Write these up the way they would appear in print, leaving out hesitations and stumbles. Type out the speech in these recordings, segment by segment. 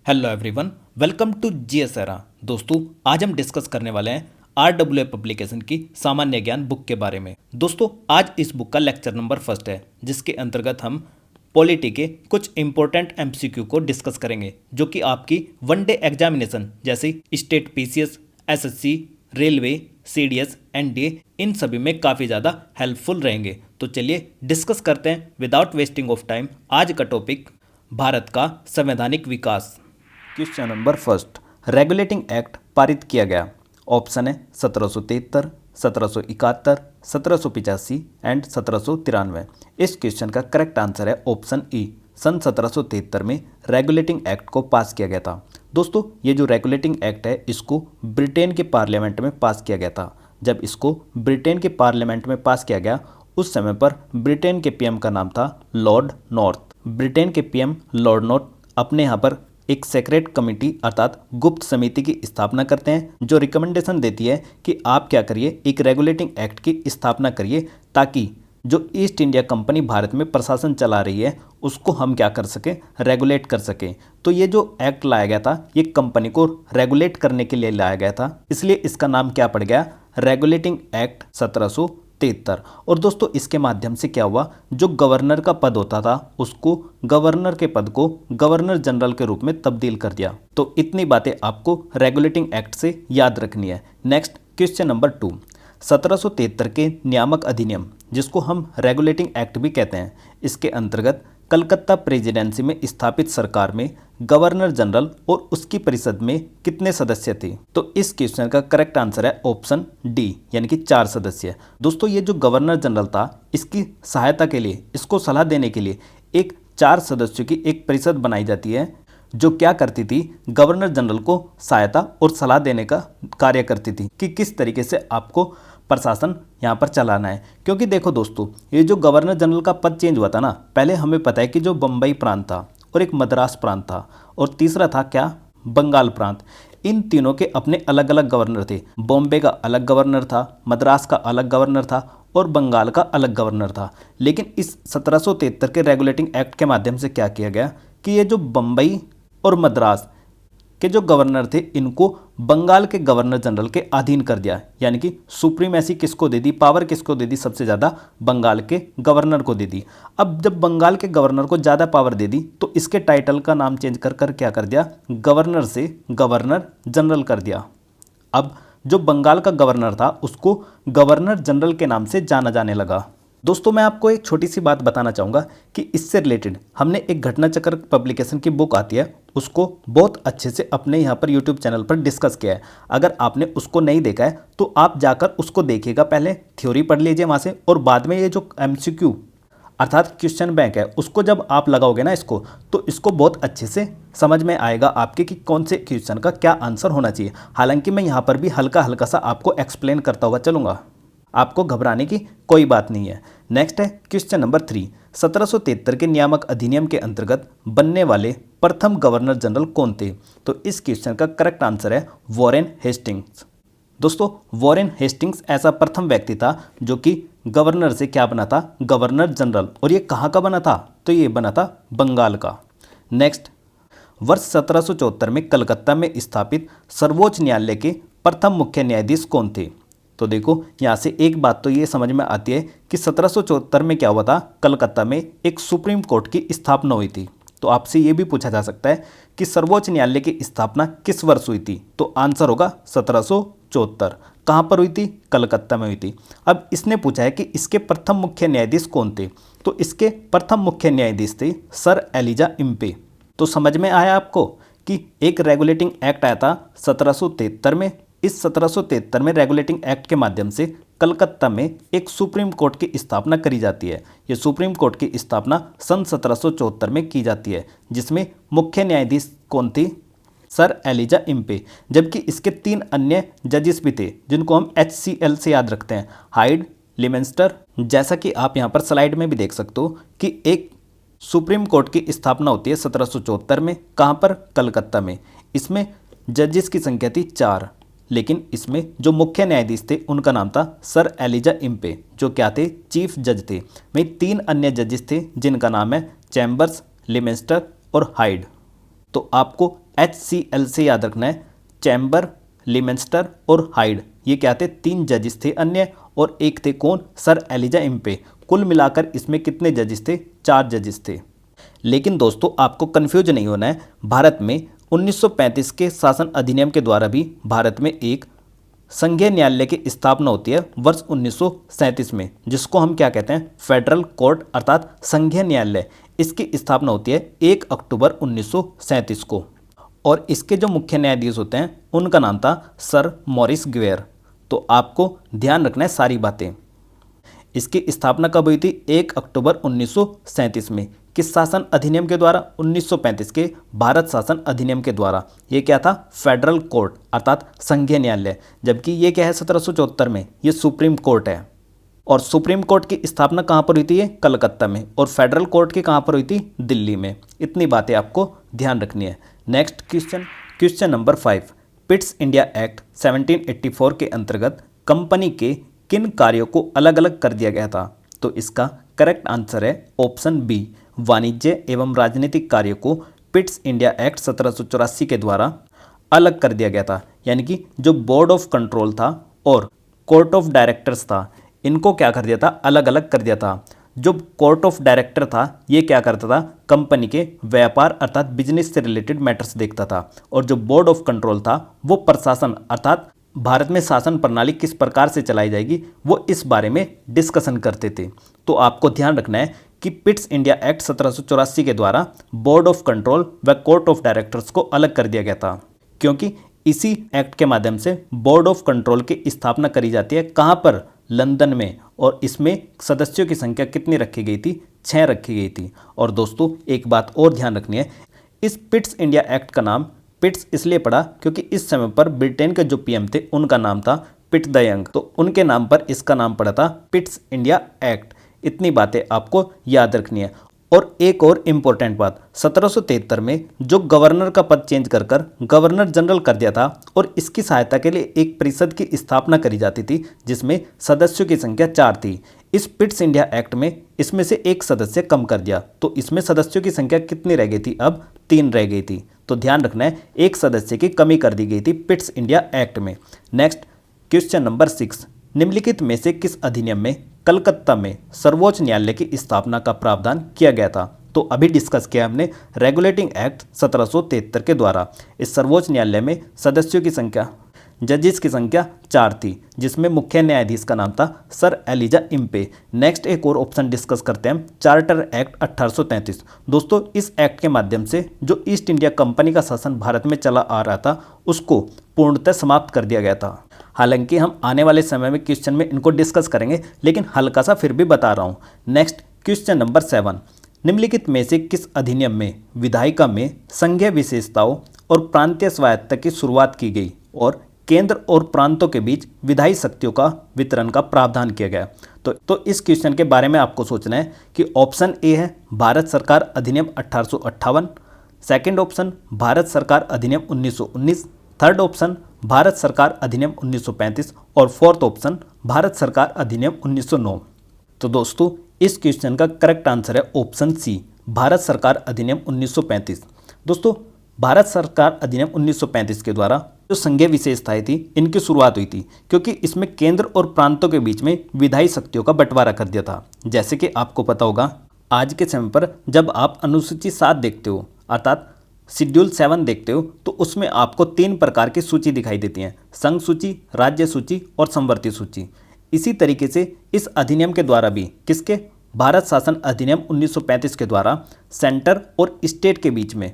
Hello everyone, welcome to GS era. दोस्तों, आज हम डिस्कस करने वाले हैं आरडब्ल्यूए पब्लिकेशन की सामान्य ज्ञान बुक के बारे में। दोस्तों, आज इस बुक का लेक्चर नंबर फर्स्ट है, जिसके अंतर्गत हम पॉलिटी के कुछ इंपॉर्टेंट एमसीक्यू को डिस्कस करेंगे, जो कि आपकी वनडे एग्जामिनेशन जैसे state PCS, SSC, railway, CDS, NDA, इन सभी में काफ़ी ज़्यादा हेल्पफुल रहेंगे। तो चलिए डिस्कस करते हैं विदाउट वेस्टिंग ऑफ टाइम। आज का टॉपिक भारत का संवैधानिक विकास। Question number first, regulating act पारित किया गया। ऑप्शन है 1773, 1771, 1785 एंड 1793। इस क्वेश्चन का करेक्ट आंसर है ऑप्शन ई। सन 1773 में रेगुलेटिंग एक्ट को पास किया गया था। दोस्तों, ये जो रेगुलेटिंग एक्ट है, इसको ब्रिटेन के पार्लियामेंट में पास किया गया था। जब इसको ब्रिटेन के पार्लियामेंट में पास किया गया, उस समय पर ब्रिटेन के पीएम का नाम था लॉर्ड नॉर्थ। ब्रिटेन के पीएम लॉर्ड नॉर्थ अपने यहाँ पर एक सेक्रेट कमेटी अर्थात गुप्त समिति की स्थापना करते हैं, जो रिकमेंडेशन देती है कि आप क्या करिए, एक रेगुलेटिंग एक्ट की स्थापना करिए, ताकि जो ईस्ट इंडिया कंपनी भारत में प्रशासन चला रही है, उसको हम क्या कर सकें, रेगुलेट कर सकें। तो ये जो एक्ट लाया गया था, ये कंपनी को रेगुलेट करने के लिए लाया गया था, इसलिए इसका नाम क्या पड़ गया, रेगुलेटिंग एक्ट 1773। और दोस्तों, इसके माध्यम से क्या हुआ, जो गवर्नर का पद होता था, उसको गवर्नर के पद को गवर्नर जनरल के रूप में तब्दील कर दिया। तो इतनी बातें आपको रेगुलेटिंग एक्ट से याद रखनी है। नेक्स्ट क्वेश्चन नंबर 2, 1773 के नियामक अधिनियम, जिसको हम रेगुलेटिंग एक्ट भी कहते हैं, इसके अंतर्गत कलकत्ता प्रेसिडेंसी में स्थापित सरकार में गवर्नर जनरल और उसकी परिषद में कितने सदस्य थे? तो इस क्वेश्चन का करेक्ट आंसर है ऑप्शन डी, यानी कि 4 सदस्य। दोस्तों, ये जो गवर्नर जनरल था, इसकी सहायता के लिए, इसको सलाह देने के लिए एक 4 सदस्यों की एक परिषद बनाई जाती है, जो क्या करती थी, गवर्नर जनरल को सहायता और सलाह देने का कार्य करती थी कि किस तरीके से आपको प्रशासन यहाँ पर चलाना है। क्योंकि देखो दोस्तों, ये जो गवर्नर जनरल का पद चेंज हुआ था ना, पहले हमें पता है कि जो बम्बई प्रांत था और एक मद्रास प्रांत था और तीसरा था क्या, बंगाल प्रांत। इन तीनों के अपने अलग अलग गवर्नर थे। बॉम्बे का अलग गवर्नर था, मद्रास का अलग गवर्नर था और बंगाल का अलग गवर्नर था। लेकिन इस 1773 के रेगुलेटिंग एक्ट के माध्यम से क्या किया गया कि ये जो बम्बई और मद्रास के जो गवर्नर थे, इनको बंगाल के गवर्नर जनरल के अधीन कर दिया। यानी कि सुप्रीमेसी किसको दे दी, पावर किसको दे दी, सबसे ज़्यादा बंगाल के गवर्नर को दे दी। अब जब बंगाल के गवर्नर को ज़्यादा पावर दे दी, तो इसके टाइटल का नाम चेंज कर कर क्या कर दिया, गवर्नर से गवर्नर जनरल कर दिया। अब जो बंगाल का गवर्नर था, उसको गवर्नर जनरल के नाम से जाना जाने लगा। दोस्तों, मैं आपको एक छोटी सी बात बताना चाहूँगा कि इससे रिलेटेड हमने एक घटना चक्र पब्लिकेशन की बुक आती है, उसको बहुत अच्छे से अपने यहाँ पर यूट्यूब चैनल पर डिस्कस किया है। अगर आपने उसको नहीं देखा है तो आप जाकर उसको देखिएगा। पहले थ्योरी पढ़ लीजिए वहाँ से, और बाद में ये जो एमसीक्यू अर्थात क्वेश्चन बैंक है, उसको जब आप लगाओगे ना इसको, तो इसको बहुत अच्छे से समझ में आएगा आपके कि कौन से क्वेश्चन का क्या आंसर होना चाहिए। हालांकि मैं यहाँ पर भी हल्का हल्का सा आपको एक्सप्लेन करता हुआ चलूँगा, आपको घबराने की कोई बात नहीं है। नेक्स्ट है क्वेश्चन नंबर 3, 1773 के नियामक अधिनियम के अंतर्गत बनने वाले प्रथम गवर्नर जनरल कौन थे? तो इस क्वेश्चन का करेक्ट आंसर है वॉरेन हेस्टिंग्स। दोस्तों, वॉरेन हेस्टिंग्स ऐसा प्रथम व्यक्ति था जो कि गवर्नर से क्या बना था, गवर्नर जनरल। और ये कहाँ का बना था? तो ये बना था बंगाल का। नेक्स्ट, वर्ष 1774 में कलकत्ता में स्थापित सर्वोच्च न्यायालय के प्रथम मुख्य न्यायाधीश कौन थे? तो देखो, यहाँ से एक बात तो ये समझ में आती है कि 1774 में क्या हुआ था, कलकत्ता में एक सुप्रीम कोर्ट की स्थापना हुई थी। तो आपसे ये भी पूछा जा सकता है कि सर्वोच्च न्यायालय की स्थापना किस वर्ष हुई थी? तो आंसर होगा 1774। कहाँ पर हुई थी? कलकत्ता में हुई थी। अब इसने पूछा है कि इसके प्रथम मुख्य न्यायाधीश कौन थे? तो इसके प्रथम मुख्य न्यायाधीश थे सर एलिजा इम्पे। तो समझ में आया आपको कि एक रेगुलेटिंग एक्ट आया था 1773 में। इस 1773 में रेगुलेटिंग एक्ट के माध्यम से कलकत्ता में एक सुप्रीम कोर्ट की स्थापना करी जाती है। ये सुप्रीम कोर्ट की स्थापना सन 1774 में की जाती है, जिसमें मुख्य न्यायाधीश कौन थी? Sir Elijah Impey. जबकि इसके 3 अन्य जजेस भी थे, जिनको हम HCL से याद रखते हैं, हाइड, लिमेंस्टर। जैसा कि आप यहाँ पर स्लाइड में भी देख सकते हो कि एक सुप्रीम कोर्ट की स्थापना होती है 1774 में। कहाँ पर? कलकत्ता में। इसमें जजेस की संख्या थी 4, लेकिन इसमें जो मुख्य न्यायाधीश थे, उनका नाम था सर एलिजा इम्पे, जो क्या थे? चीफ जज थे। वहीं 3 अन्य जजेस थे, जिनका नाम है चैम्बर्स, लिमेंस्टर और हाइड। तो आपको HCL से याद रखना है, चैम्बर, लिमेंस्टर और हाइड, ये क्या थे, 3 जजेस थे अन्य, और एक थे कौन, सर एलिजा इम्पे। कुल मिलाकर इसमें कितने जजेस थे, 4 जजेस थे। लेकिन दोस्तों आपको कंफ्यूज नहीं होना है, भारत में 1935 के शासन अधिनियम के द्वारा भी भारत में एक संघीय न्यायालय की स्थापना होती है वर्ष 1937 में, जिसको हम क्या कहते हैं, फेडरल कोर्ट अर्थात संघीय न्यायालय। इसकी स्थापना होती है 1 अक्टूबर 1937 को, और इसके जो मुख्य न्यायाधीश होते हैं उनका नाम था सर मॉरिस ग्वेयर। तो आपको ध्यान रखना है सारी बातें। इसकी स्थापना कब हुई थी, 1 अक्टूबर 1937 में। किस शासन अधिनियम के द्वारा, 1935 के भारत शासन अधिनियम के द्वारा। ये क्या था, फेडरल कोर्ट अर्थात संघीय न्यायालय, जबकि ये क्या है 1774 में, ये सुप्रीम कोर्ट है। और सुप्रीम कोर्ट की स्थापना कहाँ पर हुई थी, ये कलकत्ता में, और फेडरल कोर्ट की कहाँ पर हुई थी, दिल्ली में। इतनी बातें आपको ध्यान रखनी है। Next question number 5, Pitt's India act 1784 के अंतर्गत कंपनी के किन कार्यों को अलग अलग कर दिया गया था। तो इसका करेक्ट आंसर है ऑप्शन बी, वाणिज्य एवं राजनीतिक कार्यों को पिट्स इंडिया एक्ट 1784 के द्वारा अलग कर दिया गया था। यानी कि जो बोर्ड ऑफ कंट्रोल था और कोर्ट ऑफ डायरेक्टर्स था, इनको क्या कर दिया था, अलग अलग कर दिया था। जो कोर्ट ऑफ डायरेक्टर था ये क्या करता था, कंपनी के व्यापार अर्थात बिजनेस से रिलेटेड मैटर्स देखता था, और जो बोर्ड ऑफ कंट्रोल था वो प्रशासन अर्थात भारत में शासन प्रणाली किस प्रकार से चलाई जाएगी वो इस बारे में डिस्कशन करते थे। तो आपको ध्यान रखना है कि पिट्स इंडिया एक्ट 1784 के द्वारा बोर्ड ऑफ कंट्रोल व कोर्ट ऑफ डायरेक्टर्स को अलग कर दिया गया था, क्योंकि इसी एक्ट के माध्यम से बोर्ड ऑफ कंट्रोल की स्थापना करी जाती है। कहाँ पर, लंदन में, और इसमें सदस्यों की संख्या कितनी रखी गई थी, 6 रखी गई थी। और दोस्तों एक बात और ध्यान रखनी है, इस पिट्स इंडिया एक्ट का नाम पिट्स इसलिए पड़ा क्योंकि इस समय पर ब्रिटेन के जो पीएम थे उनका नाम था पिट द यंग, तो उनके नाम पर इसका नाम पड़ा था पिट्स इंडिया एक्ट। इतनी बातें आपको याद रखनी है। और एक और इम्पोर्टेंट बात, 1773 में जो गवर्नर का पद चेंज कर गवर्नर जनरल कर दिया था, और इसकी सहायता के लिए एक परिषद की स्थापना करी जाती थी जिसमें सदस्यों की संख्या 4 थी। इस पिट्स इंडिया एक्ट में इसमें से एक सदस्य कम कर दिया, तो इसमें सदस्यों की संख्या कितनी रह गई थी, अब 3 रह गई थी। तो ध्यान रखना है, एक सदस्य की कमी कर दी गई थी पिट्स इंडिया एक्ट में। नेक्स्ट क्वेश्चन नंबर 6, निम्नलिखित में से किस अधिनियम में कलकत्ता में सर्वोच्च न्यायालय की स्थापना का प्रावधान किया गया था। तो अभी डिस्कस किया हमने रेगुलेटिंग एक्ट 1773 के द्वारा। इस सर्वोच्च न्यायालय में सदस्यों की संख्या, जजेस की संख्या 4 थी, जिसमें मुख्य न्यायाधीश का नाम था सर एलिजा इम्पे। नेक्स्ट एक और ऑप्शन डिस्कस करते हैं, चार्टर एक्ट 1833। दोस्तों इस एक्ट के माध्यम से जो ईस्ट इंडिया कंपनी का शासन भारत में चला आ रहा था उसको पूर्णतः समाप्त कर दिया गया था। हालांकि हम आने वाले समय में क्वेश्चन में इनको डिस्कस करेंगे, लेकिन हल्का सा फिर भी बता रहा हूँ। नेक्स्ट क्वेश्चन नंबर 7, निम्नलिखित में से किस अधिनियम में विधायिका में संघीय विशेषताओं और प्रांतीय स्वायत्तता की शुरुआत की गई और केंद्र और प्रांतों के बीच विधायी शक्तियों का वितरण का प्रावधान किया गया। तो इस क्वेश्चन के बारे में आपको सोचना है कि ऑप्शन ए है भारत सरकार अधिनियम 1858, सेकंड ऑप्शन भारत सरकार अधिनियम 1919, थर्ड ऑप्शन भारत सरकार अधिनियम 1935 और फोर्थ ऑप्शन भारत सरकार अधिनियम 1909। तो दोस्तों इस क्वेश्चन का करेक्ट आंसर है ऑप्शन सी, भारत सरकार अधिनियम 1935। दोस्तों भारत सरकार अधिनियम 1935 के द्वारा जो संघीय विशेषताएं थी इनकी शुरुआत हुई थी, क्योंकि इसमें केंद्र और प्रांतों के बीच में विधायी शक्तियों का बंटवारा कर दिया था। जैसे कि आपको पता होगा आज के समय पर जब आप अनुसूची 7 देखते हो अर्थात शेड्यूल 7 देखते हो, तो उसमें आपको 3 प्रकार की सूची दिखाई देती हैं, संघ सूची, राज्य सूची और समवर्ती सूची। इसी तरीके से इस अधिनियम के द्वारा भी, किसके, भारत शासन अधिनियम 1935 के द्वारा सेंटर और स्टेट के बीच में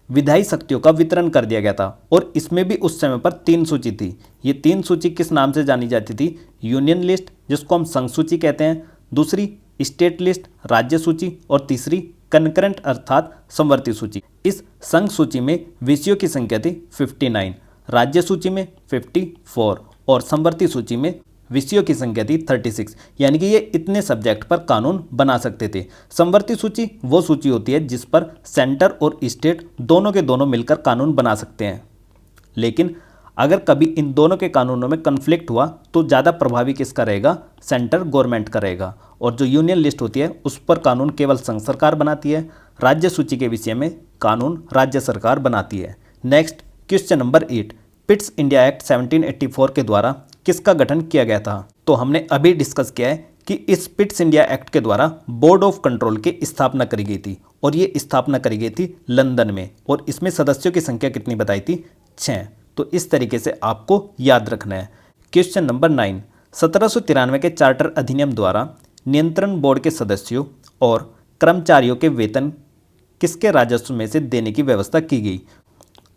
विधायी शक्तियों का वितरण कर दिया गया था। और इसमें भी उस समय पर 3 सूची थी। ये 3 सूची किस नाम से जानी जाती थी, यूनियन लिस्ट जिसको हम संघ सूची कहते हैं, दूसरी स्टेट लिस्ट राज्य सूची, और तीसरी कनकरेंट अर्थात समवर्ती सूची। इस संघ सूची में विषयों की संख्या थी 59, राज्य सूची में 54 और समवर्ती सूची में विषयों की संख्या थी 36। यानी कि ये इतने सब्जेक्ट पर कानून बना सकते थे। समवर्ती सूची वो सूची होती है जिस पर सेंटर और स्टेट दोनों के दोनों मिलकर कानून बना सकते हैं, लेकिन अगर कभी इन दोनों के कानूनों में कन्फ्लिक्ट हुआ तो ज़्यादा प्रभावी किसका रहेगा, सेंटर गवर्नमेंट का रहेगा। और जो यूनियन लिस्ट होती है उस पर कानून केवल संघ सरकार बनाती है, राज्य सूची के विषय में कानून राज्य सरकार बनाती है। Next question number 8, Pitt's India act 1784 के द्वारा किसका गठन किया गया था? तो हमने अभी डिस्कस किया है कि इस पिट्स इंडिया एक्ट के द्वारा बोर्ड ऑफ कंट्रोल की स्थापना करी गई थी और ये स्थापना करी गई थी लंदन में, और इसमें सदस्यों की संख्या कितनी बताई थी? 6। तो इस तरीके से आपको याद रखना है। क्वेश्चन नंबर 9, 1793 के चार्टर अधिनियम द्वारा नियंत्रण बोर्ड के सदस्यों और कर्मचारियों के वेतन किसके राजस्व में से देने की व्यवस्था की गई?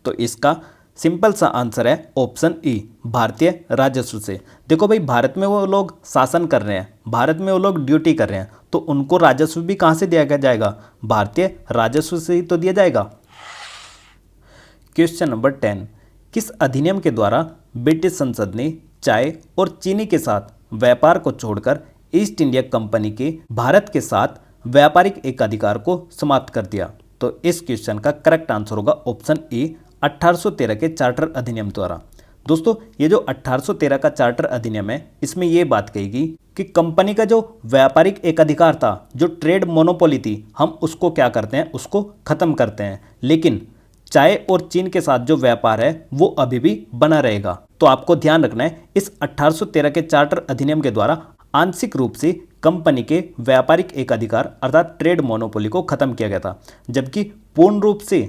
तो इसका सिंपल सा आंसर है ऑप्शन ई, भारतीय राजस्व से। देखो भाई, भारत में वो लोग शासन कर रहे हैं, भारत में वो लोग ड्यूटी कर रहे हैं, तो उनको राजस्व भी कहाँ से दिया जाएगा? भारतीय राजस्व से ही तो दिया जाएगा। क्वेश्चन नंबर 10, किस अधिनियम के द्वारा ब्रिटिश संसद ने चाय और चीनी के साथ व्यापार को छोड़कर ईस्ट इंडिया कंपनी के भारत के साथ व्यापारिक एकाधिकार को समाप्त कर दिया? तो इस क्वेश्चन का करेक्ट आंसर होगा ऑप्शन ए, 1813 के चार्टर अधिनियम द्वारा। दोस्तों, ये जो 1813 का चार्टर अधिनियम है, इसमें ये बात कही कि कंपनी का जो व्यापारिक एकाधिकार था, जो ट्रेड मोनोपोली थी, हम उसको क्या करते हैं? उसको खत्म करते हैं, लेकिन चाय और चीन के साथ जो व्यापार है वो अभी भी बना रहेगा। तो आपको ध्यान रखना है, इस 1813 के चार्टर अधिनियम के द्वारा आंशिक रूप से कंपनी के व्यापारिक एकाधिकार अर्थात ट्रेड मोनोपोली को खत्म किया गया था, जबकि पूर्ण रूप से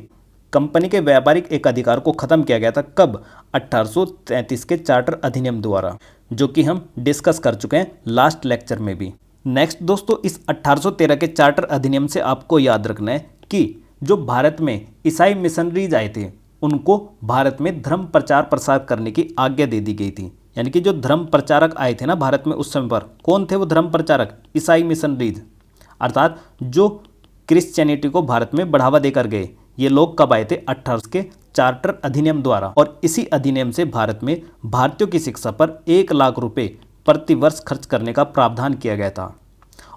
कंपनी के व्यापारिक एकाधिकार को खत्म किया गया था कब? 1833 के चार्टर अधिनियम द्वारा, जो कि हम डिस्कस कर चुके हैं लास्ट लेक्चर में भी। नेक्स्ट दोस्तों, इस 1813 के चार्टर अधिनियम से आपको याद रखना है कि जो भारत में ईसाई मिशनरीज आए थे, उनको भारत में धर्म प्रचार प्रसार करने की आज्ञा दे दी गई थी। यानी कि जो धर्म प्रचारक आए थे ना भारत में उस समय पर, कौन थे वो धर्म प्रचारक? ईसाई मिशनरीज, अर्थात जो क्रिश्चियनिटी को भारत में बढ़ावा देकर गए। ये लोग कब आए थे? 18 के चार्टर अधिनियम द्वारा, और इसी अधिनियम से भारत में भारतीयों की शिक्षा पर 1 लाख रुपए प्रति वर्ष खर्च करने का प्रावधान किया गया था।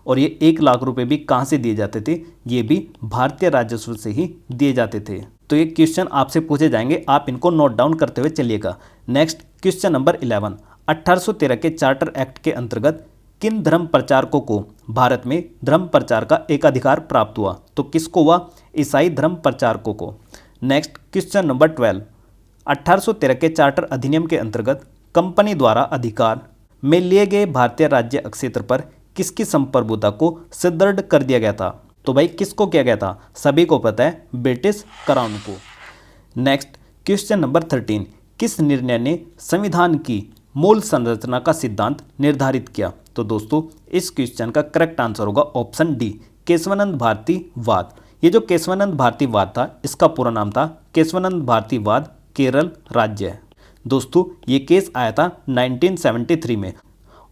और ये 1 लाख रुपए भी कहाँ से दिए जाते थे? ये भी भारतीय राजस्व से ही दिए जाते थे। तो ये क्वेश्चन आपसे पूछे जाएंगे, आप इनको नोट डाउन करते हुए चलिएगा। नेक्स्ट क्वेश्चन नंबर 11, 1813 के चार्टर एक्ट के अंतर्गत किन धर्म प्रचारकों को भारत में धर्म प्रचार का एकाधिकार प्राप्त हुआ? तो किसको हुआ? ईसाई धर्म प्रचारकों को। नेक्स्ट क्वेश्चन नंबर 12, 1813 के चार्टर अधिनियम के अंतर्गत कंपनी द्वारा अधिकार में लिए गए भारतीय राज्य क्षेत्र पर किसकी संप्रभुता को सुदृढ़ कर दिया गया था? तो भाई किसको किया गया था? सभी को पता है, ब्रिटिश क्राउन को। नेक्स्ट क्वेश्चन नंबर 13, किस निर्णय ने संविधान की मूल संरचना का सिद्धांत निर्धारित किया? तो दोस्तों, इस क्वेश्चन का करेक्ट आंसर होगा ऑप्शन डी, केशवानंद भारती वाद। ये जो केशवानंद भारती वाद था, इसका पूरा नाम था केशवानंद भारती वाद केरल राज्य। दोस्तों, ये केस आया था 1973 में,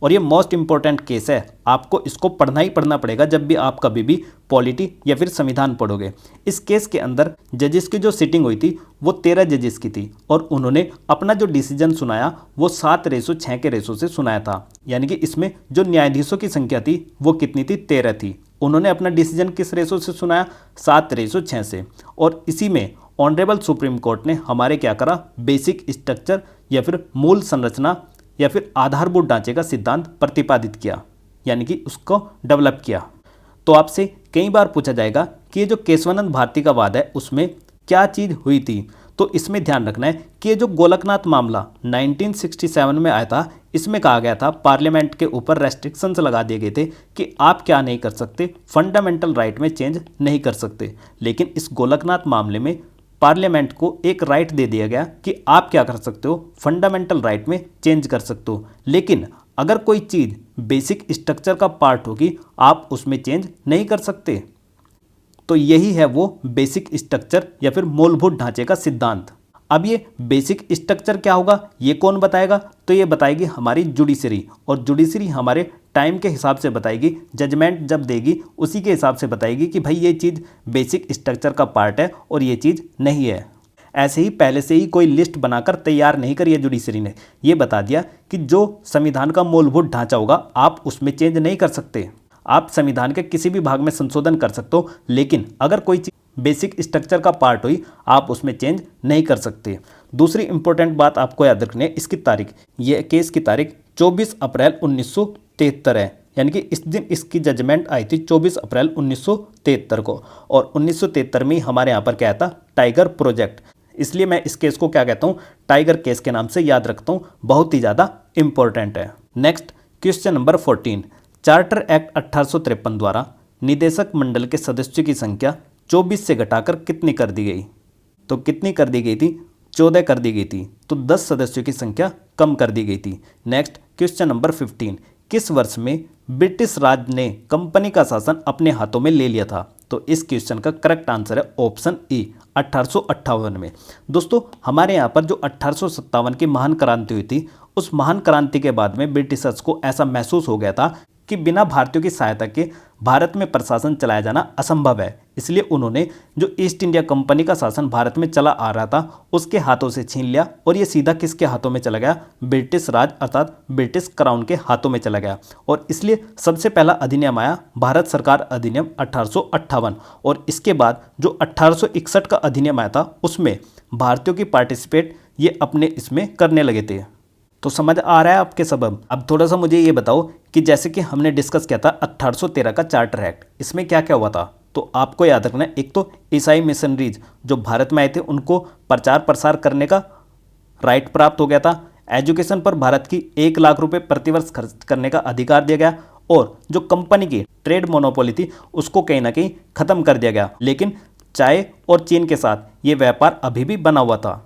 और ये मोस्ट इंपॉर्टेंट केस है। आपको इसको पढ़ना ही पढ़ना पड़ेगा जब भी आप कभी भी पॉलिटी या फिर संविधान पढ़ोगे। इस केस के अंदर जजेस की जो सिटिंग हुई थी वो 13 जजेस की थी, और उन्होंने अपना जो डिसीजन सुनाया वो 7:6 के रेशो से सुनाया था। यानी कि इसमें जो न्यायाधीशों की संख्या थी वो कितनी थी? 13 थी। उन्होंने अपना डिसीजन किस रेशो से सुनाया? 7:6 से। और इसी में ऑनरेबल सुप्रीम कोर्ट ने हमारे क्या करा? बेसिक स्ट्रक्चर या फिर मूल संरचना या फिर आधारभूत ढांचे का सिद्धांत प्रतिपादित किया, यानी कि उसको डेवलप किया। तो आपसे कई बार पूछा जाएगा कि ये जो केशवानंद भारती का वाद है उसमें क्या चीज़ हुई थी? तो इसमें ध्यान रखना है कि ये जो गोलकनाथ मामला 1967 में आया था, इसमें कहा गया था पार्लियामेंट के ऊपर रेस्ट्रिक्शंस लगा दिए गए थे कि आप क्या नहीं कर सकते? फंडामेंटल राइट में चेंज नहीं कर सकते। लेकिन इस गोलकनाथ मामले में पार्लियामेंट को एक राइट दे दिया गया कि आप क्या कर सकते हो? फंडामेंटल राइट में चेंज कर सकते हो। लेकिन अगर कोई चीज़ बेसिक स्ट्रक्चर का पार्ट होगी, आप उसमें चेंज नहीं कर सकते। तो यही है वो बेसिक स्ट्रक्चर या फिर मूलभूत ढांचे का सिद्धांत। अब ये बेसिक स्ट्रक्चर क्या होगा, ये कौन बताएगा? तो ये बताएगी हमारी जुडिशरी, और जुडिशरी हमारे टाइम के हिसाब से बताएगी। जजमेंट जब देगी उसी के हिसाब से बताएगी कि भाई ये चीज़ बेसिक स्ट्रक्चर का पार्ट है और ये चीज़ नहीं है। ऐसे ही पहले से ही कोई लिस्ट बनाकर तैयार नहीं करी है जुडिशरी ने, ये बता दिया कि जो संविधान का मूलभूत ढांचा होगा आप उसमें चेंज नहीं कर सकते। आप संविधान के किसी भी भाग में संशोधन कर सकते हो, लेकिन अगर कोई चीज़ बेसिक स्ट्रक्चर का पार्ट हुई आप उसमें चेंज नहीं कर सकते। दूसरी इंपॉर्टेंट बात आपको याद रखनी है, इसकी तारीख, ये केस की तारीख 24 अप्रैल 1973 है। यानी कि इस दिन इसकी जजमेंट आई थी 24 अप्रैल 1973 को। और 1973 में ही हमारे यहाँ पर क्या था? टाइगर प्रोजेक्ट, इसलिए मैं इस केस को क्या कहता हूँ, टाइगर केस के नाम से याद रखता हूँ, बहुत ही ज़्यादा इंपॉर्टेंट है। Next question number 14, charter act 1853 द्वारा निदेशक मंडल के सदस्यों की संख्या 24 से घटाकर कितनी कर दी गई? तो कितनी कर दी गई थी? 14 कर दी गई थी। तो 10 सदस्यों की संख्या कम कर दी गई थी। नेक्स्ट क्वेश्चन नंबर 15, किस वर्ष में ब्रिटिश राज ने कंपनी का शासन अपने हाथों में ले लिया था? तो इस क्वेश्चन का करेक्ट आंसर है ऑप्शन ए, 1858 में। दोस्तों हमारे यहाँ पर जो 1857 की महान क्रांति हुई थी, उस महान क्रांति के बाद में ब्रिटिशर्स को ऐसा महसूस हो गया था कि बिना भारतीयों की सहायता के भारत में प्रशासन चलाया जाना असंभव है। इसलिए उन्होंने जो ईस्ट इंडिया कंपनी का शासन भारत में चला आ रहा था, उसके हाथों से छीन लिया और ये सीधा किसके हाथों में चला गया? ब्रिटिश राज अर्थात ब्रिटिश क्राउन के हाथों में चला गया। और इसलिए सबसे पहला अधिनियम आया भारत सरकार अधिनियम 1858, और इसके बाद जो 1861 का अधिनियम आया था, उसमें भारतीयों की पार्टिसिपेट ये अपने इसमें करने लगे थे। तो समझ आ रहा है आपके सबब? अब थोड़ा सा मुझे ये बताओ कि जैसे कि हमने डिस्कस किया था 1813 का चार्टर एक्ट, इसमें क्या क्या हुआ था? तो आपको याद रखना है, एक तो ईसाई मिशनरीज जो भारत में आए थे उनको प्रचार प्रसार करने का राइट प्राप्त हो गया था। एजुकेशन पर भारत की 1 लाख रुपए प्रतिवर्ष खर्च करने का अधिकार दिया गया, और जो कंपनी की ट्रेड मोनोपोली थी उसको कहीं ना कहीं खत्म कर दिया गया। लेकिन चाय और चीन के साथ ये व्यापार अभी भी बना हुआ था,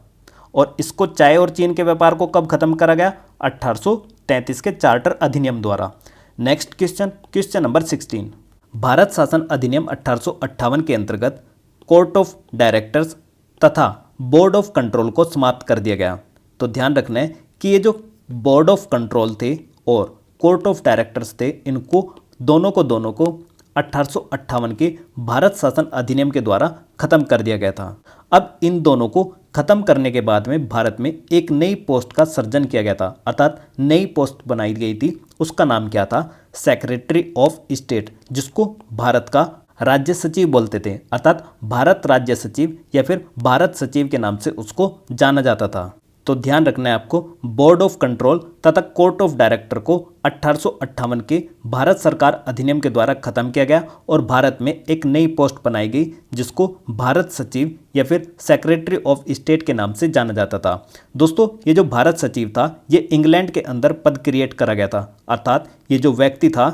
और इसको चाय और चीन के व्यापार को कब खत्म करा गया? 1833 के चार्टर अधिनियम द्वारा। Next question, question number 16, Bharat शासन अधिनियम 1858 के अंतर्गत कोर्ट ऑफ डायरेक्टर्स तथा बोर्ड ऑफ कंट्रोल को समाप्त कर दिया गया। तो ध्यान रखना है कि ये जो बोर्ड ऑफ कंट्रोल थे और कोर्ट ऑफ डायरेक्टर्स थे, इनको दोनों को 1858 के भारत शासन अधिनियम के द्वारा खत्म कर दिया गया था। अब इन दोनों को खत्म करने के बाद में भारत में एक नई पोस्ट का सृजन किया गया था, अर्थात नई पोस्ट बनाई गई थी। उसका नाम क्या था? सेक्रेटरी ऑफ स्टेट, जिसको भारत का राज्य सचिव बोलते थे, अर्थात भारत राज्य सचिव या फिर भारत सचिव के नाम से उसको जाना जाता था। तो ध्यान रखना है आपको, बोर्ड ऑफ कंट्रोल तथा कोर्ट ऑफ डायरेक्टर को 1858 के भारत सरकार अधिनियम के द्वारा खत्म किया गया, और भारत में एक नई पोस्ट बनाई गई जिसको भारत सचिव या फिर सेक्रेटरी ऑफ स्टेट के नाम से जाना जाता था। दोस्तों ये जो भारत सचिव था, ये इंग्लैंड के अंदर पद क्रिएट करा गया था, अर्थात ये जो व्यक्ति था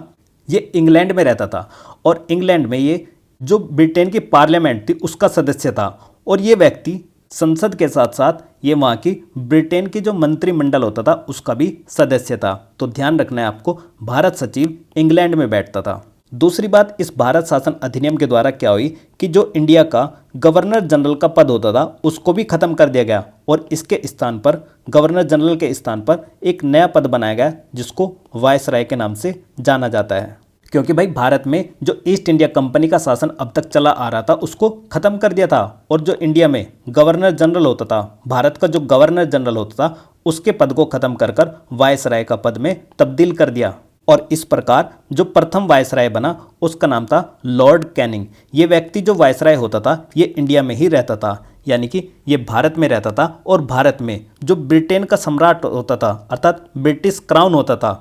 ये इंग्लैंड में रहता था, और इंग्लैंड में ये जो ब्रिटेन की पार्लियामेंट थी उसका सदस्य था, और ये व्यक्ति संसद के साथ साथ ये वहाँ की ब्रिटेन की जो मंत्रिमंडल होता था उसका भी सदस्य था। तो ध्यान रखना है आपको, भारत सचिव इंग्लैंड में बैठता था। दूसरी बात, इस भारत शासन अधिनियम के द्वारा क्या हुई कि जो इंडिया का गवर्नर जनरल का पद होता था उसको भी खत्म कर दिया गया, और इसके स्थान पर, गवर्नर जनरल के स्थान पर एक नया पद बनाया गया जिसको वायसराय के नाम से जाना जाता है। क्योंकि भाई भारत में जो ईस्ट इंडिया कंपनी का शासन अब तक चला आ रहा था उसको खत्म कर दिया था, और जो इंडिया में गवर्नर जनरल होता था, भारत का जो गवर्नर जनरल होता था, उसके पद को खत्म कर कर वायसराय का पद में तब्दील कर दिया। और इस प्रकार जो प्रथम वायसराय बना उसका नाम था लॉर्ड कैनिंग। ये व्यक्ति जो वायसराय होता था ये इंडिया में ही रहता था, यानी कि ये भारत में रहता था, और भारत में जो ब्रिटेन का सम्राट होता था अर्थात ब्रिटिश क्राउन होता था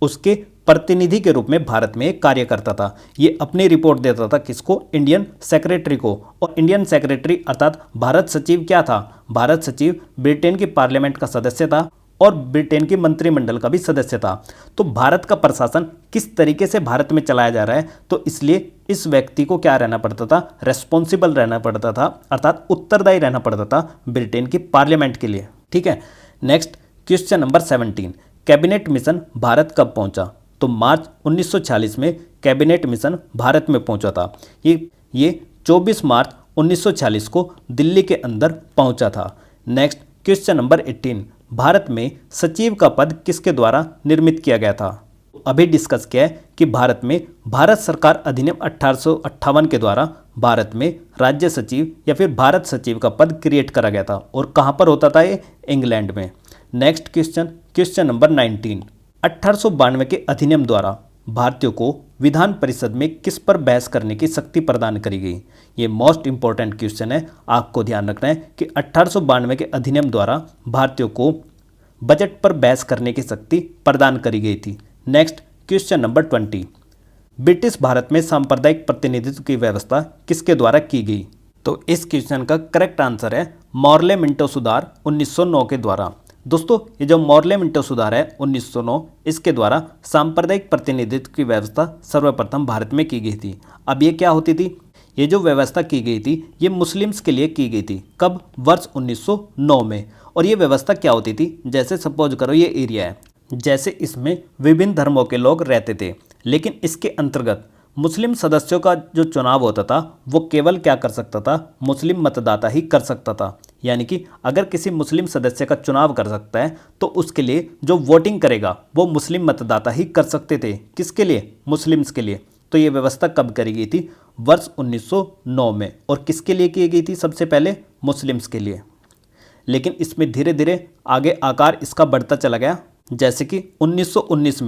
उसके प्रतिनिधि के रूप में भारत में कार्य करता था। ये अपनी रिपोर्ट देता था किसको? इंडियन सेक्रेटरी को। और इंडियन सेक्रेटरी अर्थात भारत सचिव क्या था? भारत सचिव ब्रिटेन की पार्लियामेंट का सदस्य था और ब्रिटेन की मंत्रिमंडल का भी सदस्य था। तो भारत का प्रशासन किस तरीके से भारत में चलाया जा रहा है, तो इसलिए इस व्यक्ति को क्या रहना पड़ता था? रेस्पॉन्सिबल रहना पड़ता था, अर्थात उत्तरदायी रहना पड़ता था ब्रिटेन की पार्लियामेंट के लिए। ठीक है। Next question number 17, cabinet mission Bharat कब पहुंचा? तो मार्च 1946 में कैबिनेट मिशन भारत में पहुंचा था। ये 24 मार्च 1946 को दिल्ली के अंदर पहुंचा था। नेक्स्ट क्वेश्चन नंबर 18, भारत में सचिव का पद किसके द्वारा निर्मित किया गया था? अभी डिस्कस किया है कि भारत में भारत सरकार अधिनियम 1858 के द्वारा भारत में राज्य सचिव या फिर भारत सचिव का पद क्रिएट करा गया था, और कहाँ पर होता था ये? इंग्लैंड में। नेक्स्ट क्वेश्चन नंबर 19, 1892 के अधिनियम द्वारा भारतीयों को विधान परिषद में किस पर बहस करने की शक्ति प्रदान करी गई? ये मोस्ट इंपॉर्टेंट क्वेश्चन है, आपको ध्यान रखना है कि 1892 के अधिनियम द्वारा भारतीयों को बजट पर बहस करने की शक्ति प्रदान करी गई थी। Next question number 20, British Bharat में सांप्रदायिक प्रतिनिधित्व की व्यवस्था किसके द्वारा की गई? तो इस क्वेश्चन का करेक्ट आंसर है मॉर्ले मिंटो सुधार 1909 के द्वारा। दोस्तों ये जो मॉर्ले मिंटो सुधार है 1909, इसके द्वारा सांप्रदायिक प्रतिनिधित्व की व्यवस्था सर्वप्रथम भारत में की गई थी। अब ये क्या होती थी, ये जो व्यवस्था की गई थी ये मुस्लिम्स के लिए की गई थी। कब? वर्ष 1909 में। और ये व्यवस्था क्या होती थी, जैसे सपोज करो ये एरिया है, जैसे इसमें विभिन्न धर्मों के लोग रहते थे, लेकिन इसके अंतर्गत मुस्लिम सदस्यों का जो चुनाव होता था वो केवल क्या कर सकता था, मुस्लिम मतदाता ही कर सकता था। यानी कि अगर किसी मुस्लिम सदस्य का चुनाव कर सकता है तो उसके लिए जो वोटिंग करेगा वो मुस्लिम मतदाता ही कर सकते थे। किसके लिए? मुस्लिम्स के लिए। तो ये व्यवस्था कब करी गई थी? वर्ष 1909 में। और किसके लिए की गई थी? सबसे पहले मुस्लिम्स के लिए। लेकिन इसमें धीरे धीरे आगे आकार इसका बढ़ता चला गया, जैसे कि 1919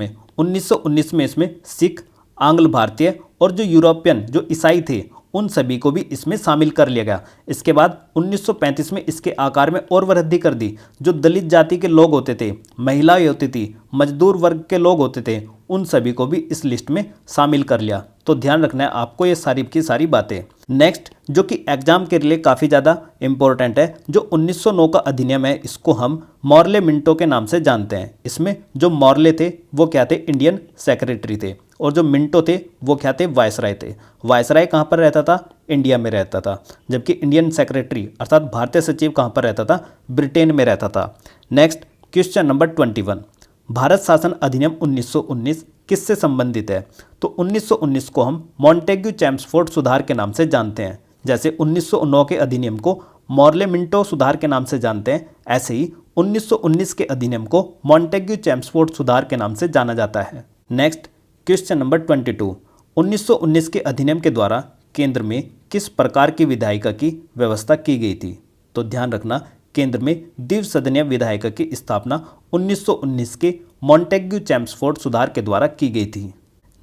में इसमें सिख, आंग्ल भारतीय और जो यूरोपियन जो ईसाई थे उन सभी को भी इसमें शामिल कर लिया गया। इसके बाद 1935 में इसके आकार में और वृद्धि कर दी। जो दलित जाति के लोग होते थे, महिलाएं होती थी, मजदूर वर्ग के लोग होते थे, उन सभी को भी इस लिस्ट में शामिल कर लिया। तो ध्यान रखना है आपको ये सारी की सारी बातें। नेक्स्ट जो कि एग्जाम के लिए काफ़ी ज़्यादा इंपॉर्टेंट है, जो 1909 का अधिनियम है इसको हम मॉर्ले मिंटो के नाम से जानते हैं। इसमें जो मॉर्ले थे वो क्या थे? इंडियन सेक्रेटरी थे। और जो मिंटो थे वो क्या थे? वायसराय थे। वायसराय कहाँ पर रहता था? इंडिया में रहता था। जबकि इंडियन सेक्रेटरी अर्थात भारतीय सचिव कहाँ पर रहता था? ब्रिटेन में रहता था। नेक्स्ट क्वेश्चन नंबर 21, भारत शासन अधिनियम 1919 किससे संबंधित है? तो 1919 को हम मॉन्टेग्यू चैम्सफोर्ड सुधार के नाम से जानते हैं। जैसे 1909 के अधिनियम को मॉर्ले मिंटो सुधार के नाम से जानते हैं, ऐसे ही 1919 के अधिनियम को मॉन्टेग्यू चैम्सफोर्ड सुधार के नाम से जाना जाता है। नेक्स्ट क्वेश्चन नंबर 22, 1919 के अधिनियम के द्वारा केंद्र में किस प्रकार की विधायिका की व्यवस्था की गई थी? तो ध्यान रखना, केंद्र में द्विसदनीय विधायिका की स्थापना 1919 के मॉन्टेग्यू चैम्सफोर्ड सुधार के द्वारा की गई थी।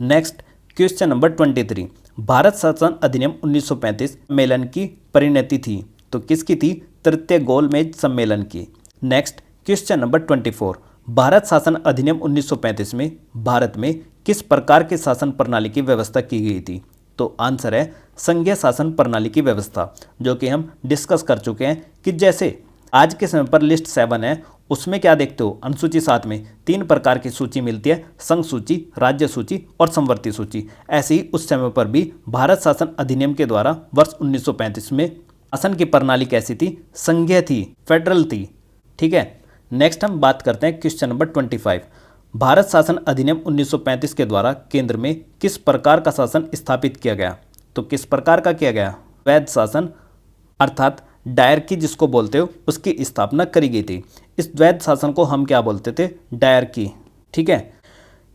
नेक्स्ट क्वेश्चन नंबर 23, भारत शासन अधिनियम 1935 सम्मेलन की परिणति थी। तो किसकी थी? तृतीय गोलमेज सम्मेलन की। नेक्स्ट क्वेश्चन नंबर 24, भारत शासन अधिनियम 1935 में भारत में किस प्रकार के शासन प्रणाली की व्यवस्था की गई थी? तो आंसर है संघीय शासन प्रणाली की व्यवस्था, जो कि हम डिस्कस कर चुके हैं कि जैसे आज के समय पर लिस्ट 7 है, उसमें क्या देखते हो? अनुसूची 7 में 3 प्रकार की सूची मिलती है, संघ सूची, राज्य सूची और समवर्ती सूची। ऐसे ही उस समय पर भी भारत शासन अधिनियम के द्वारा वर्ष 1935 में शासन की प्रणाली कैसी थी? संघीय थी, फेडरल थी। ठीक है। नेक्स्ट हम बात करते हैं क्वेश्चन नंबर 25, भारत शासन अधिनियम 1935 के द्वारा केंद्र में किस प्रकार का शासन स्थापित किया गया? तो किस प्रकार का किया गया? वैध शासन अर्थात डायरकी जिसको बोलते हो, उसकी स्थापना करी गई थी। इस द्वैध शासन को हम क्या बोलते थे? डायरकी। ठीक है।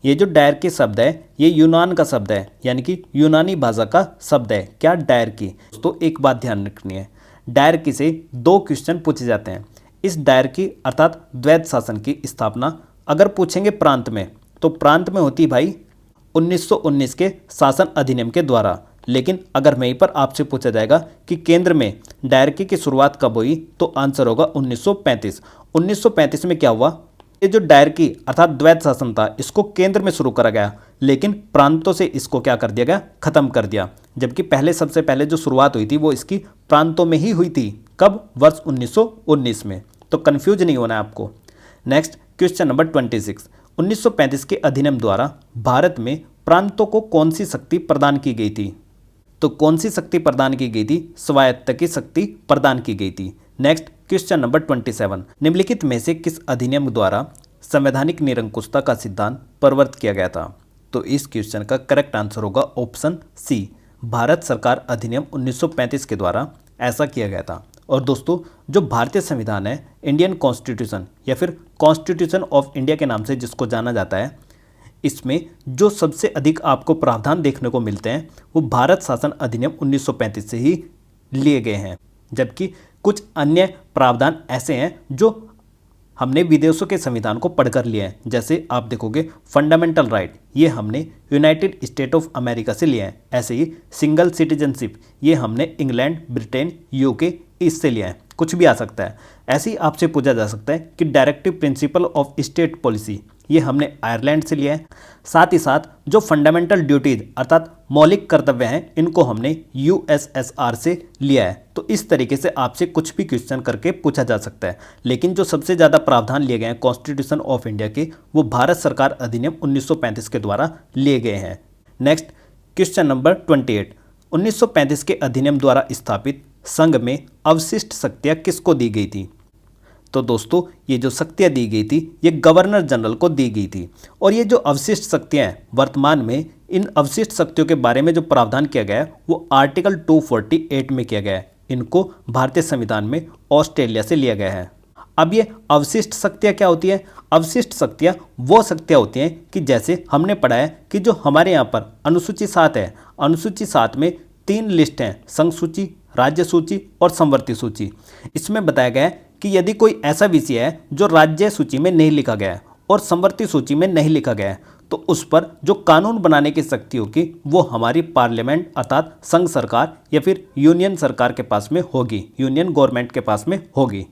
ये जो डायरकी शब्द है ये यूनान का शब्द है, यानी कि यूनानी भाषा का शब्द है। क्या? डायरकी। तो एक बात ध्यान रखनी है, डायरकी से 2 क्वेश्चन पूछे जाते हैं। इस डायरकी अर्थात द्वैध शासन की स्थापना अगर पूछेंगे प्रांत में, तो प्रांत में होती भाई 1919 के शासन अधिनियम के द्वारा। लेकिन अगर वहीं पर आपसे पूछा जाएगा कि केंद्र में डायरकी की शुरुआत कब हुई, तो आंसर होगा 1935। 1935 में क्या हुआ? ये जो डायरकी अर्थात द्वैध शासन था इसको केंद्र में शुरू करा गया, लेकिन प्रांतों से इसको क्या कर दिया गया? खत्म कर दिया। जबकि पहले सबसे पहले जो शुरुआत हुई थी वो इसकी प्रांतों में ही हुई थी। कब? वर्ष 1919 में। तो कंफ्यूज नहीं होना है आपको। नेक्स्ट क्वेश्चन नंबर 26, 1935 के अधिनियम द्वारा भारत में प्रांतों को कौन सी शक्ति प्रदान की गई थी? तो कौन सी शक्ति प्रदान की गई थी? स्वायत्त की शक्ति प्रदान की गई थी। नेक्स्ट क्वेश्चन नंबर 27, निम्नलिखित में से किस अधिनियम द्वारा संवैधानिक निरंकुशता का सिद्धांत प्रवर्तित किया गया था? तो इस क्वेश्चन का करेक्ट आंसर होगा ऑप्शन सी, भारत सरकार अधिनियम 1935 के द्वारा ऐसा किया गया था। और दोस्तों जो भारतीय संविधान है, इंडियन कॉन्स्टिट्यूशन या फिर कॉन्स्टिट्यूशन ऑफ इंडिया के नाम से जिसको जाना जाता है, इसमें जो सबसे अधिक आपको प्रावधान देखने को मिलते हैं वो भारत शासन अधिनियम 1935 से ही लिए गए हैं। जबकि कुछ अन्य प्रावधान ऐसे हैं जो हमने विदेशों के संविधान को पढ़कर लिए हैं। जैसे आप देखोगे फंडामेंटल राइट, ये हमने यूनाइटेड स्टेट ऑफ अमेरिका से लिए हैं। ऐसे ही सिंगल सिटीजनशिप, ये हमने इंग्लैंड, ब्रिटेन, यूके इससे लिया है। कुछ भी आ सकता है। ऐसे ही आपसे पूछा जा सकता है कि directive principle of state policy, ये हमने आयरलैंड से लिया है। साथ ही साथ जो फंडामेंटल ड्यूटीज अर्थात मौलिक कर्तव्य हैं, इनको हमने यूएसएसआर से लिया है। तो इस तरीके से आपसे कुछ भी क्वेश्चन करके पूछा जा सकता है। लेकिन जो सबसे ज़्यादा प्रावधान लिए गए हैं कॉन्स्टिट्यूशन ऑफ इंडिया के, वो भारत सरकार अधिनियम 1935 के द्वारा लिए गए हैं। नेक्स्ट क्वेश्चन नंबर 28, 1935 के अधिनियम द्वारा स्थापित संघ में अवशिष्ट शक्तियाँ किसको दी गई थी? तो दोस्तों ये जो शक्तियाँ दी गई थी ये गवर्नर जनरल को दी गई थी। और ये जो अवशिष्ट शक्तियाँ हैं, वर्तमान में इन अवशिष्ट शक्तियों के बारे में जो प्रावधान किया गया है वो आर्टिकल 248 में किया गया है। इनको भारतीय संविधान में ऑस्ट्रेलिया से लिया गया है। अब ये अवशिष्ट शक्तियाँ क्या होती है? अवशिष्ट शक्तियाँ वो शक्तियाँ होती हैं कि जैसे हमने पढ़ा है कि जो हमारे यहाँ पर अनुसूची 7 है, अनुसूची 7 में 3 लिस्ट हैं, संघ सूची, राज्य सूची और संवर्ती सूची। इसमें बताया गया है कि यदि कोई ऐसा विषय है जो राज्य सूची में नहीं लिखा गया है और संवर्ती सूची में नहीं लिखा गया है, तो उस पर जो कानून बनाने की शक्ति होगी वो हमारी पार्लियामेंट अर्थात संघ सरकार या फिर यूनियन सरकार के पास में होगी, यूनियन गवर्नमेंट के पास में होगी।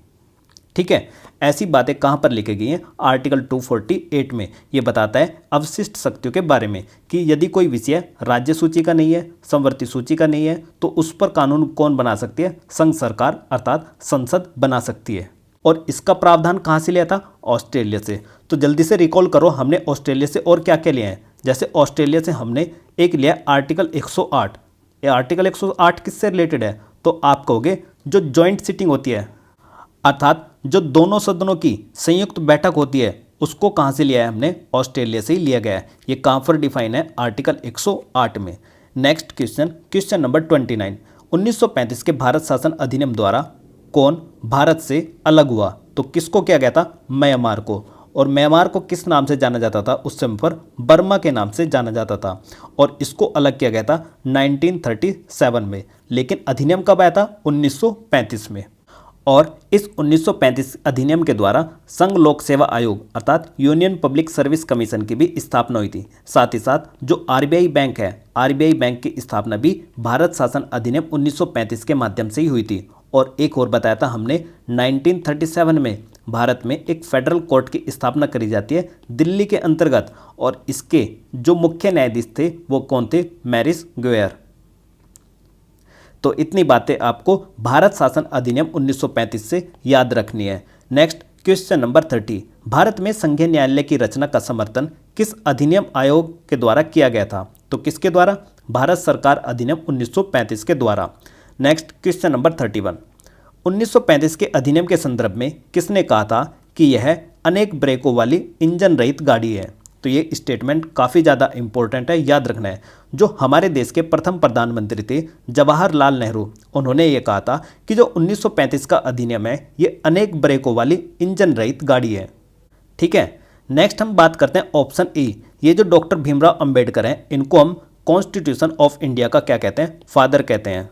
ठीक है, ऐसी बातें कहाँ पर लिखी गई हैं? आर्टिकल 248 में। ये बताता है अवशिष्ट शक्तियों के बारे में कि यदि कोई विषय राज्य सूची का नहीं है, संवर्ती सूची का नहीं है, तो उस पर कानून कौन बना सकती है? संघ सरकार अर्थात संसद बना सकती है। और इसका प्रावधान कहाँ से लिया था? ऑस्ट्रेलिया से। तो जल्दी से रिकॉल करो, हमने ऑस्ट्रेलिया से और क्या क्या लिया है। जैसे ऑस्ट्रेलिया से हमने एक लिया आर्टिकल 108। ये आर्टिकल 108 किससे रिलेटेड है? तो आप कहोगे जो जॉइंट सिटिंग होती है अर्थात जो दोनों सदनों की संयुक्त बैठक होती है, उसको कहाँ से लिया है? हमने ऑस्ट्रेलिया से ही लिया गया है। ये कहाँ पर डिफाइन है? आर्टिकल 108 में। नेक्स्ट क्वेश्चन, क्वेश्चन नंबर 29, 1935 के भारत शासन अधिनियम द्वारा कौन भारत से अलग हुआ? तो किसको किया गया था? म्यांमार को। और म्यांमार को किस नाम से जाना जाता था? उस समय पर बर्मा के नाम से जाना जाता था। और इसको अलग किया गया था 1937 में। लेकिन अधिनियम कब आया था? 1935 में। और इस 1935 अधिनियम के द्वारा संघ लोक सेवा आयोग अर्थात यूनियन पब्लिक सर्विस कमीशन की भी स्थापना हुई थी। साथ ही साथ जो आरबीआई बैंक है, आरबीआई बैंक की स्थापना भी भारत शासन अधिनियम 1935 के माध्यम से ही हुई थी। और एक और बताया था हमने 1937 में भारत में एक फेडरल कोर्ट की स्थापना करी जाती है दिल्ली के अंतर्गत। और इसके जो मुख्य न्यायाधीश थे वो कौन थे? मैरिस ग्वेयर। तो इतनी बातें आपको भारत शासन अधिनियम 1935 से याद रखनी है। नेक्स्ट क्वेश्चन नंबर 30, भारत में संघीय न्यायालय की रचना का समर्थन किस अधिनियम आयोग के द्वारा किया गया था? तो किसके द्वारा? भारत सरकार अधिनियम 1935 के द्वारा। नेक्स्ट क्वेश्चन नंबर 31, 1935 के अधिनियम के संदर्भ में किसने कहा था कि यह अनेक ब्रेकों वाली इंजन रहित गाड़ी है? तो ये स्टेटमेंट काफ़ी ज़्यादा इंपॉर्टेंट है, याद रखना है। जो हमारे देश के प्रथम प्रधानमंत्री थे जवाहरलाल नेहरू, उन्होंने ये कहा था कि जो 1935 का अधिनियम है ये अनेक ब्रेकों वाली इंजन रहित गाड़ी है। ठीक है, नेक्स्ट हम बात करते हैं ऑप्शन ई। ये जो डॉक्टर भीमराव अंबेडकर हैं, इनको हम कॉन्स्टिट्यूशन ऑफ इंडिया का क्या कहते हैं? फादर कहते हैं।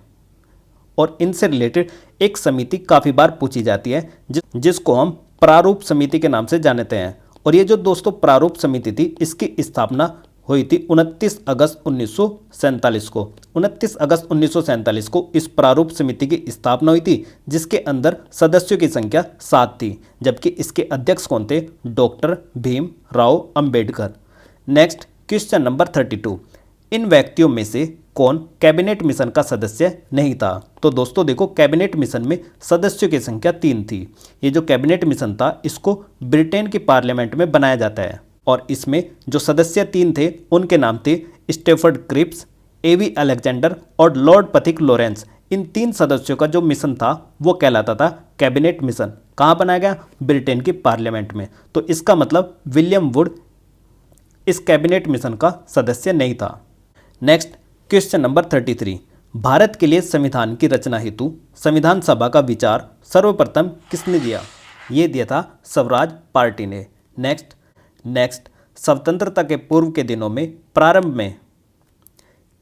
और इनसे रिलेटेड एक समिति काफ़ी बार पूछी जाती है जिसको हम प्रारूप समिति के नाम से जानते हैं। और ये जो दोस्तों प्रारूप समिति थी, इसकी स्थापना हुई थी 29 अगस्त 1947 को। 29 अगस्त 1947 को इस प्रारूप समिति की स्थापना हुई थी, जिसके अंदर सदस्यों की संख्या 7 थी, जबकि इसके अध्यक्ष कौन थे? Doctor Bhimrao Ambedkar. Next question number 32, इन व्यक्तियों में से कौन कैबिनेट मिशन का सदस्य नहीं था? तो दोस्तों देखो, कैबिनेट मिशन में सदस्यों की संख्या 3 थी। ये जो कैबिनेट मिशन था इसको ब्रिटेन की पार्लियामेंट में बनाया जाता है। और इसमें जो सदस्य 3 थे उनके नाम थे स्टेफर्ड क्रिप्स, एवी अलेक्जेंडर और लॉर्ड पथिक लॉरेंस। इन 3 सदस्यों का जो मिशन था वो कहलाता था कैबिनेट मिशन। कहाँ बनाया गया? ब्रिटेन की पार्लियामेंट में। तो इसका मतलब विलियम वुड इस कैबिनेट मिशन का सदस्य नहीं था। नेक्स्ट क्वेश्चन नंबर 33, भारत के लिए संविधान की रचना हेतु संविधान सभा का विचार सर्वप्रथम किसने दिया? ये दिया था स्वराज पार्टी ने। नेक्स्ट स्वतंत्रता के पूर्व के दिनों में प्रारंभ में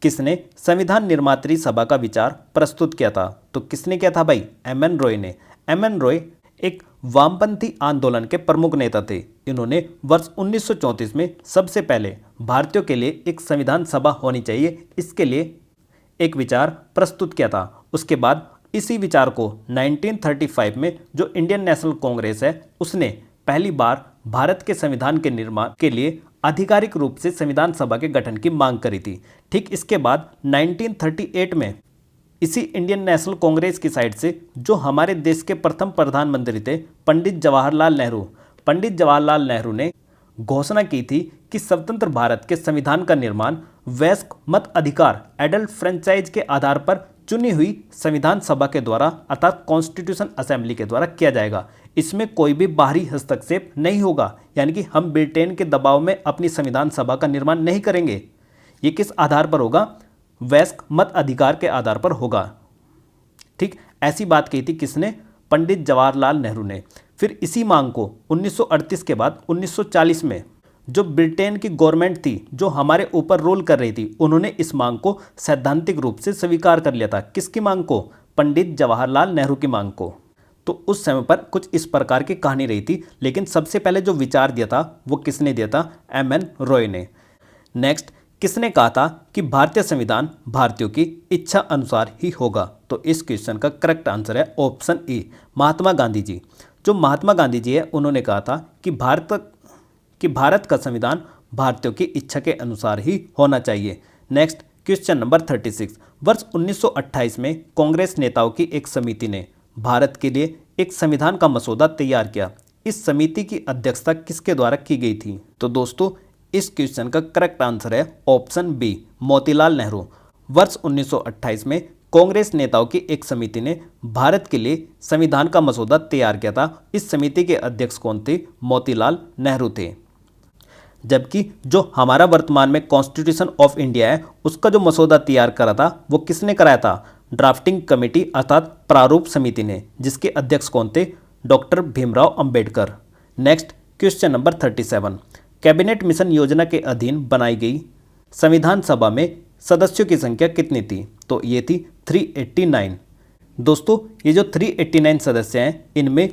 किसने संविधान निर्मात्री सभा का विचार प्रस्तुत किया था? तो किसने किया था भाई? एम.एन. रॉय ने। एम.एन. रॉय एक वामपंथी आंदोलन के प्रमुख नेता थे। इन्होंने वर्ष 1934 में सबसे पहले भारतीयों के लिए एक संविधान सभा होनी चाहिए, इसके लिए एक विचार प्रस्तुत किया था। उसके बाद इसी विचार को 1935 में जो इंडियन नेशनल कांग्रेस है उसने पहली बार भारत के संविधान के निर्माण के लिए आधिकारिक रूप से संविधान सभा के गठन की मांग करी थी। ठीक इसके बाद 1938 में इसी इंडियन नेशनल कांग्रेस की साइड से जो हमारे देश के प्रथम प्रधानमंत्री थे पंडित जवाहरलाल नेहरू ने घोषणा की थी कि स्वतंत्र भारत के संविधान का निर्माण वयस्क मत अधिकार एडल्ट फ्रेंचाइज के आधार पर चुनी हुई संविधान सभा के द्वारा अर्थात कॉन्स्टिट्यूशन असेंबली के द्वारा किया जाएगा। इसमें कोई भी बाहरी हस्तक्षेप नहीं होगा, यानी कि हम ब्रिटेन के दबाव में अपनी संविधान सभा का निर्माण नहीं करेंगे। ये किस आधार पर होगा? वयस्क मत अधिकार के आधार पर होगा। ठीक, ऐसी बात कही थी किसने? पंडित जवाहरलाल नेहरू ने। फिर इसी मांग को 1938 के बाद 1940 में जो ब्रिटेन की गवर्नमेंट थी जो हमारे ऊपर रूल कर रही थी, उन्होंने इस मांग को सैद्धांतिक रूप से स्वीकार कर लिया था। किसकी मांग को? पंडित जवाहरलाल नेहरू की मांग को। तो उस समय पर कुछ इस प्रकार की कहानी रही थी, लेकिन सबसे पहले जो विचार दिया था वो किसने दिया था? एम.एन. रॉय ने। नेक्स्ट, किसने कहा था कि भारतीय संविधान भारतीयों की इच्छा अनुसार ही होगा? तो इस क्वेश्चन का करेक्ट आंसर है ऑप्शन ए, महात्मा गांधी जी। जो महात्मा गांधी जी है उन्होंने कहा था कि भारत का संविधान भारतीयों की इच्छा के अनुसार ही होना चाहिए। Next, question number 36। वर्ष 1928 में कांग्रेस नेताओं की एक समिति ने भारत के लिए एक संविधान का मसौदा तैयार किया। इस समिति की अध्यक्षता किसके द्वारा की गई थी? तो दोस्तों इस क्वेश्चन का करेक्ट आंसर है ऑप्शन बी, मोतीलाल नेहरू। वर्ष 1928 में कांग्रेस नेताओं की एक समिति ने भारत के लिए संविधान का मसौदा तैयार किया था। इस समिति के अध्यक्ष कौन थे? मोतीलाल नेहरू थे। जबकि जो हमारा वर्तमान में कॉन्स्टिट्यूशन ऑफ इंडिया है उसका जो मसौदा तैयार करा था वो किसने कराया था? ड्राफ्टिंग कमेटी अर्थात प्रारूप समिति ने, जिसके अध्यक्ष कौन थे? Doctor Bhimrao Ambedkar. Next, question number 37। Cabinet mission योजना के अधीन बनाई गई संविधान सभा में सदस्यों की संख्या कितनी थी? तो ये थी 389। दोस्तों ये जो 389 सदस्य हैं इनमें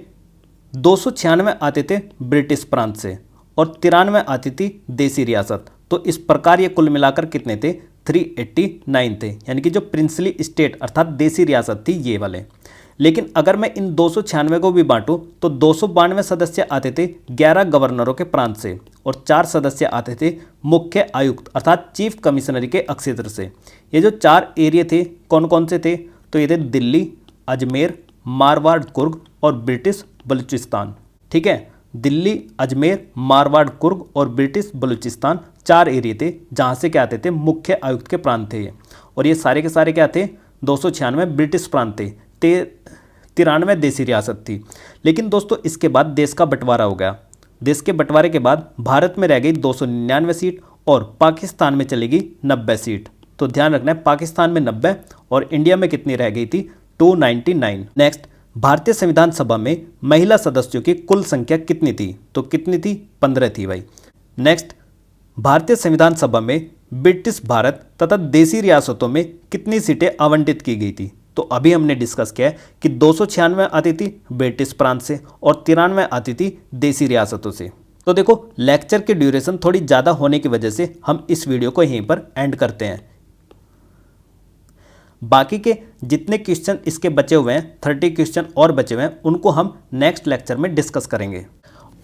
296 आते थे ब्रिटिश प्रांत से और 93 आती थी देसी रियासत। तो इस प्रकार ये कुल मिलाकर कितने थे? 389 थे, यानी कि जो प्रिंसली स्टेट अर्थात देसी रियासत थी ये वाले। लेकिन अगर मैं इन 296 को भी बांटूं तो 292 सदस्य आते थे 11 गवर्नरों के प्रांत से और 4 सदस्य आते थे मुख्य आयुक्त अर्थात चीफ कमिश्नरी के अक्षेत्र से। ये जो 4 एरिया थे कौन कौन से थे? तो ये थे दिल्ली, अजमेर, मारवाड़, कुर्ग और ब्रिटिश बलूचिस्तान। ठीक है, दिल्ली, अजमेर, मारवाड़, कुर्ग और ब्रिटिश बलूचिस्तान 4 एरिया थे जहाँ से क्या आते थे? मुख्य आयुक्त के प्रांत थे। और ये सारे के सारे क्या थे? 296 ब्रिटिश प्रांत थे, 93 देसी रियासत थी। लेकिन दोस्तों इसके बाद देश का बंटवारा हो गया। देश के बंटवारे के बाद भारत में रह गई 299 सीट और पाकिस्तान में चलेगी 90 सीट। तो ध्यान रखना है पाकिस्तान में 90 और इंडिया में कितनी रह गई थी? 299। नेक्स्ट, भारतीय संविधान सभा में महिला सदस्यों की कुल संख्या कितनी थी? तो कितनी थी? 15 थी भाई। नेक्स्ट, भारतीय संविधान सभा में ब्रिटिश भारत तथा देसी रियासतों में कितनी सीटें आवंटित की गई थी? तो अभी हमने डिस्कस किया है कि 296 आती थी ब्रिटिश प्रांत से और 93 आती थी देसी रियासतों से। तो देखो लेक्चर की ड्यूरेशन थोड़ी ज़्यादा होने की वजह से हम इस वीडियो को यहीं पर एंड करते हैं। बाकी के जितने क्वेश्चन इसके बचे हुए हैं 30 क्वेश्चन और बचे हुए हैं उनको हम नेक्स्ट लेक्चर में डिस्कस करेंगे।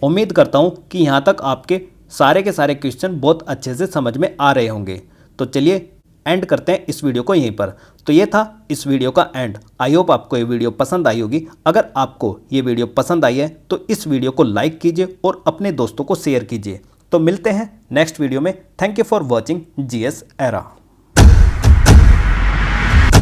उम्मीद करता हूँ कि यहाँ तक आपके सारे के सारे क्वेश्चन बहुत अच्छे से समझ में आ रहे होंगे। तो चलिए एंड करते हैं इस वीडियो को यहीं पर। तो ये था इस वीडियो का एंड। आई होप आपको ये वीडियो पसंद आई होगी। अगर आपको ये वीडियो पसंद आई है तो इस वीडियो को लाइक कीजिए और अपने दोस्तों को शेयर कीजिए। तो मिलते हैं नेक्स्ट वीडियो में। Thank you for watching GS era.